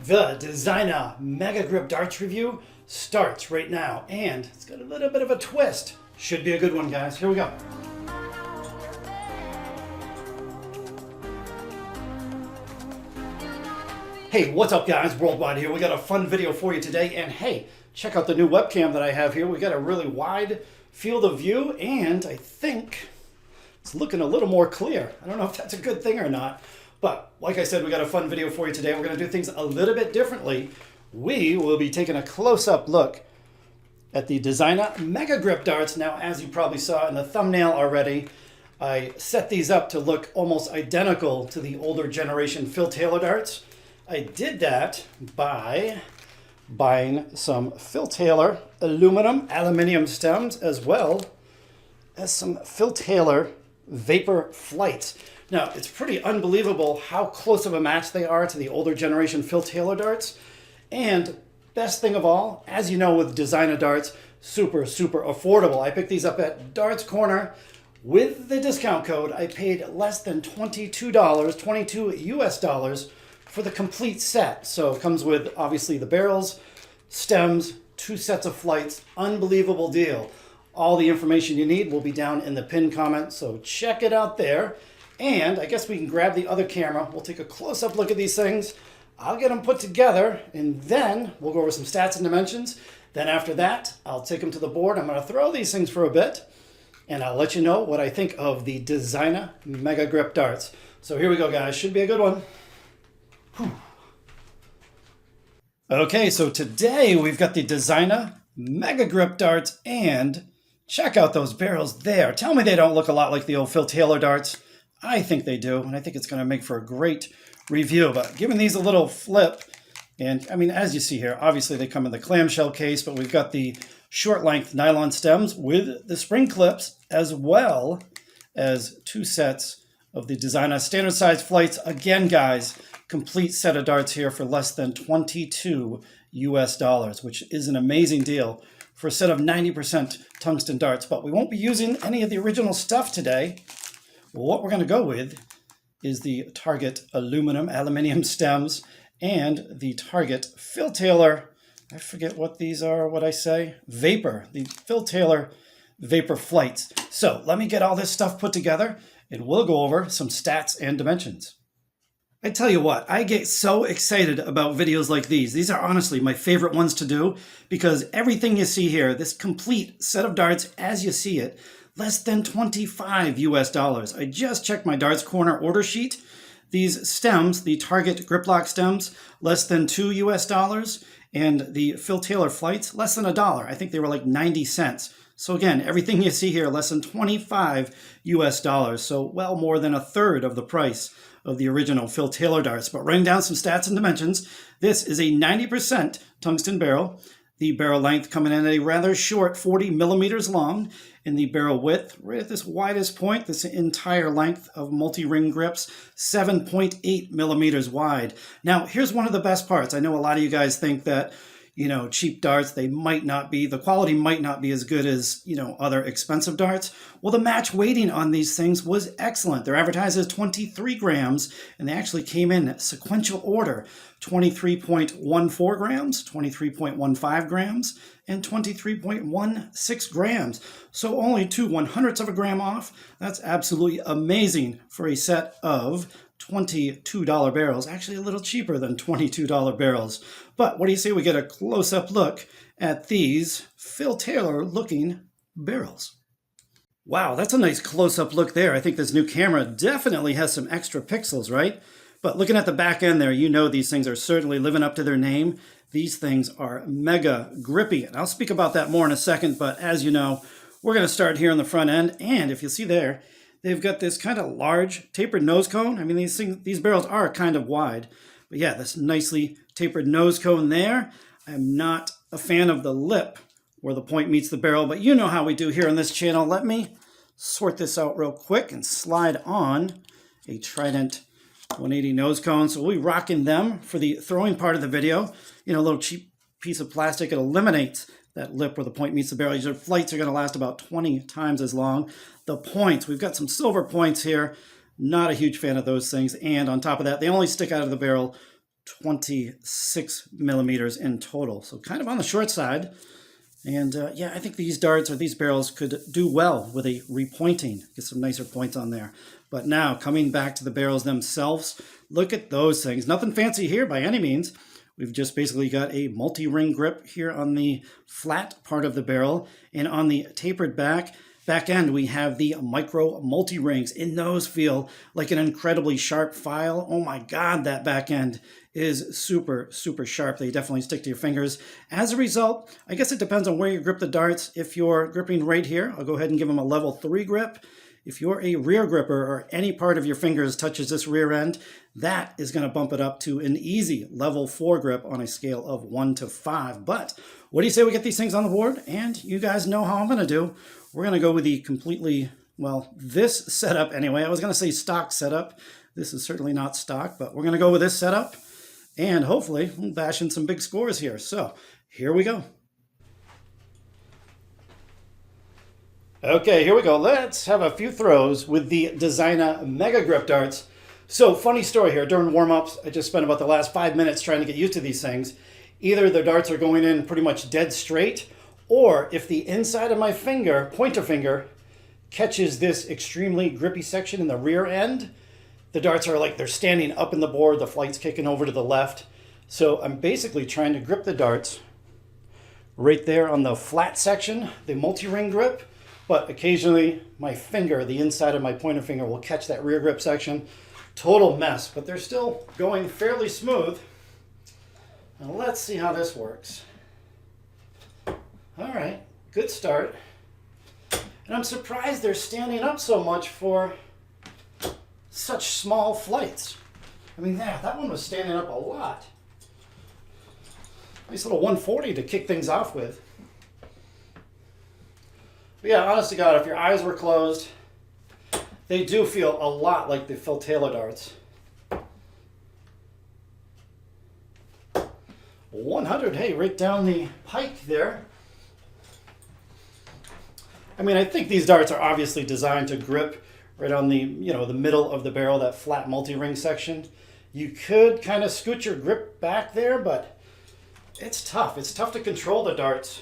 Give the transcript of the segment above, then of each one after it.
The Designa Mega Grip darts review starts right now, and it's got a little bit of a twist. Should be a good one, guys. Here we go. Hey, what's up, guys? Worldwide here. We got a fun video for you today, and hey, check out the new webcam that I have here. We got a really wide field of view, and I think it's looking a little more clear. I don't know if that's a good thing or not. But like I said, we got a fun video for you today. We're going to do things a little bit differently. We will be taking a close-up look at the Designa Mega Grip darts. Now, as you probably saw in the thumbnail already, I set these up to look almost identical to the older generation Phil Taylor darts. I did that by buying some Phil Taylor aluminium stems, as well as some Phil Taylor vapor flights. Now, it's pretty unbelievable how close of a match they are to the older generation Phil Taylor darts. And best thing of all, as you know with Designa darts, super affordable. I picked these up at Darts Corner. With the discount code, I paid less than $22, 22 US dollars for the complete set. So it comes with, obviously, the barrels, stems, 2 sets of flights. Unbelievable deal. All the information you need will be down in the pinned comment, so check it out there. And I guess we can grab the other camera. We'll take a close-up look at these things. I'll get them put together, and then we'll go over some stats and dimensions. Then after that, I'll take them to the board. I'm going to throw these things for a bit, and I'll let you know what I think of the Designa Mega Grip darts. So here we go, guys. Should be a good one. Whew. Okay, so today we've got the Designa Mega Grip darts, and check out those barrels there. Tell me they don't look a lot like the old Phil Taylor darts. I think they do, and I think it's going to make for a great review. But giving these a little flip, and I mean, as you see here, obviously they come in the clamshell case, but we've got the short length nylon stems with the spring clips, as well as 2 sets of the Designa standard size flights. Again, guys, complete set of darts here for less than 22 US dollars, which is an amazing deal for a set of 90% tungsten darts. But we won't be using any of the original stuff today. What we're going to go with is the Target aluminium stems and the Target Phil Taylor, I forget what these are, what I say, vapor, the Phil Taylor vapor flights. So let me get all this stuff put together and we'll go over some stats and dimensions. I tell you what, I get so excited about videos like these. These are honestly my favorite ones to do because everything you see here, this complete set of darts as you see it, less than 25 US dollars. I just checked my Darts Corner order sheet. These stems, the Target Grip Lock stems, less than 2 US dollars. And the Phil Taylor flights, less than $1. I think they were like 90 cents. So again, everything you see here, less than 25 US dollars. So well more than a third of the price of the original Phil Taylor darts. But writing down some stats and dimensions, this is a 90% tungsten barrel. The barrel length coming in at a rather short 40 millimeters long. In the barrel width, right at this widest point, this entire length of multi-ring grips, 7.8 millimeters wide. Now, here's one of the best parts. I know a lot of you guys think that, you know, cheap darts, the quality might not be as good as, you know, other expensive darts. Well, the match weighting on these things was excellent. They're advertised as 23 grams, and they actually came in sequential order, 23.14 grams, 23.15 grams, and 23.16 grams. So only 2/100ths of a gram off. That's absolutely amazing for a set of $22 barrels, actually a little cheaper than $22 barrels. But what do you say we get a close-up look at these Phil Taylor looking barrels? Wow, that's a nice close-up look there. I think this new camera definitely has some extra pixels, right? But looking at the back end there, you know these things are certainly living up to their name. These things are mega grippy, and I'll speak about that more in a second, but as you know, we're going to start here on the front end, and if you see there, they've got this kind of large tapered nose cone. I mean, these barrels are kind of wide. But yeah, this nicely tapered nose cone there. I'm not a fan of the lip where the point meets the barrel, but you know how we do here on this channel. Let me sort this out real quick and slide on a Trident 180 nose cone. So we'll be rocking them for the throwing part of the video. You know, a little cheap piece of plastic. It eliminates that lip where the point meets the barrel. Your flights are going to last about 20 times as long. The points, we've got some silver points here. Not a huge fan of those things. And on top of that, they only stick out of the barrel 26 millimeters in total. So kind of on the short side. And yeah, I think these darts or these barrels could do well with a repointing, get some nicer points on there. But now coming back to the barrels themselves, look at those things. Nothing fancy here by any means. We've just basically got a multi-ring grip here on the flat part of the barrel, and on the tapered back end, we have the micro multi-rings, and those feel like an incredibly sharp file. Oh my God, that back end is super, super sharp. They definitely stick to your fingers. As a result, I guess it depends on where you grip the darts. If you're gripping right here, I'll go ahead and give them a level 3 grip. If you're a rear gripper or any part of your fingers touches this rear end, that is going to bump it up to an easy level 4 grip on a scale of 1 to 5. But what do you say we get these things on the board? And you guys know how I'm going to do. We're going to go with the completely, well, this setup anyway. I was going to say stock setup. This is certainly not stock, but we're going to go with this setup. And hopefully we'll bash in some big scores here. So here we go. Okay, here we go. Let's have a few throws with the Designa Mega Grip darts. So funny story here. During warm-ups, I just spent about the last 5 minutes trying to get used to these things. Either the darts are going in pretty much dead straight, or if the inside of my finger, pointer finger, catches this extremely grippy section in the rear end, the darts are like they're standing up in the board, the flight's kicking over to the left. So I'm basically trying to grip the darts right there on the flat section, the multi-ring grip, but occasionally my finger, the inside of my pointer finger, will catch that rear grip section. Total mess, but they're still going fairly smooth. Now let's see how this works. All right, good start. And I'm surprised they're standing up so much for such small flights. I mean, that one was standing up a lot. Nice little 140 to kick things off with. But yeah, honest to God, if your eyes were closed, they do feel a lot like the Phil Taylor darts. 100, hey, right down the pike there. I mean, I think these darts are obviously designed to grip right on the, the middle of the barrel, that flat multi-ring section. You could kind of scoot your grip back there, but it's tough. It's tough to control the darts.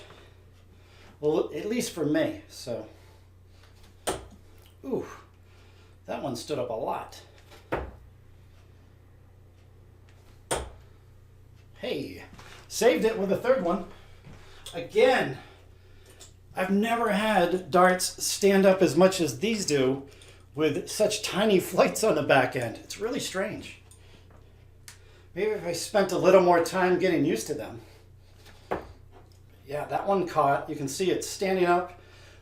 Well, at least for me, so. Ooh, that one stood up a lot. Hey, saved it with a third one. Again, I've never had darts stand up as much as these do with such tiny flights on the back end. It's really strange. Maybe if I spent a little more time getting used to them. Yeah, that one caught. You can see it standing up.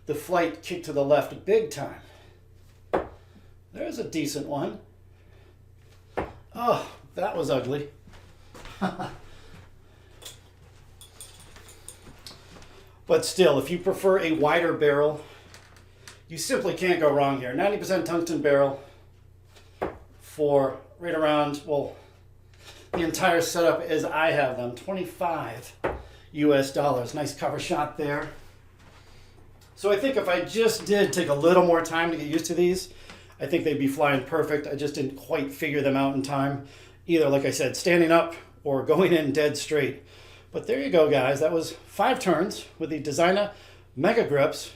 The flight kicked to the left big time. There's a decent one. Oh, that was ugly. But still, if you prefer a wider barrel, you simply can't go wrong here. 90% tungsten barrel for right around, well, the entire setup as I have them, 25 US dollars. Nice cover shot there. So I think if I just did take a little more time to get used to these, I think they'd be flying perfect. I just didn't quite figure them out in time. Either, like I said, standing up or going in dead straight. But there you go, guys. That was 5 turns with the Designa Mega Grips.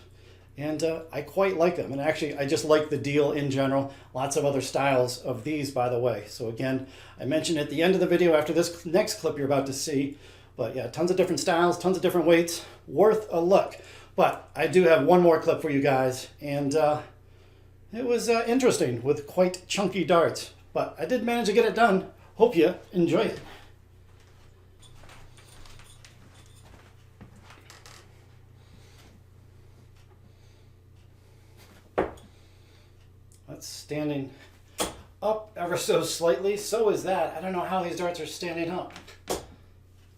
And I quite like them. And actually, I just like the deal in general. Lots of other styles of these, by the way. So again, I mentioned at the end of the video after this next clip you're about to see. But yeah, tons of different styles, tons of different weights. Worth a look. But I do have one more clip for you guys. And it was interesting with quite chunky darts. But I did manage to get it done. Hope you enjoy it. That's standing up ever so slightly. So is that. I don't know how these darts are standing up.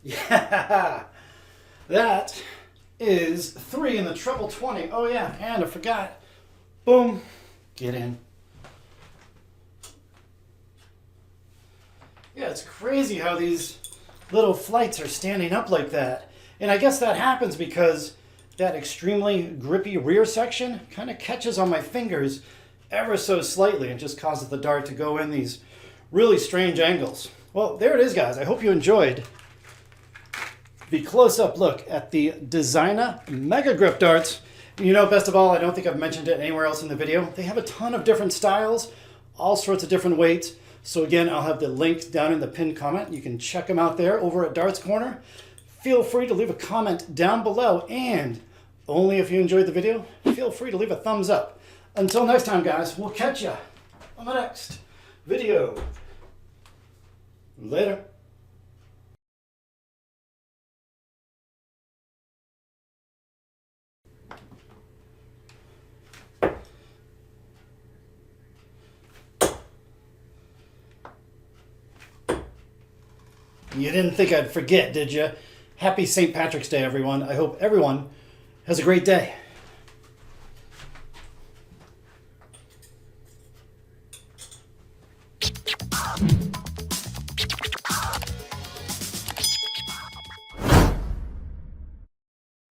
Yeah, that is 3 in the treble 20. Oh yeah, and I forgot. Boom, get in. Yeah, it's crazy how these little flights are standing up like that. And I guess that happens because that extremely grippy rear section kind of catches on my fingers ever so slightly and just causes the dart to go in these really strange angles. Well, there it is, guys. I hope you enjoyed the close-up look at the Designa Mega Grip darts. You know, best of all, I don't think I've mentioned it anywhere else in the video. They have a ton of different styles, all sorts of different weights. So again, I'll have the link down in the pinned comment. You can check them out there over at Darts Corner. Feel free to leave a comment down below, and only if you enjoyed the video, feel free to leave a thumbs up. Until next time, guys, we'll catch ya on the next video. Later. You didn't think I'd forget, did you? Happy St. Patrick's Day, everyone. I hope everyone has a great day.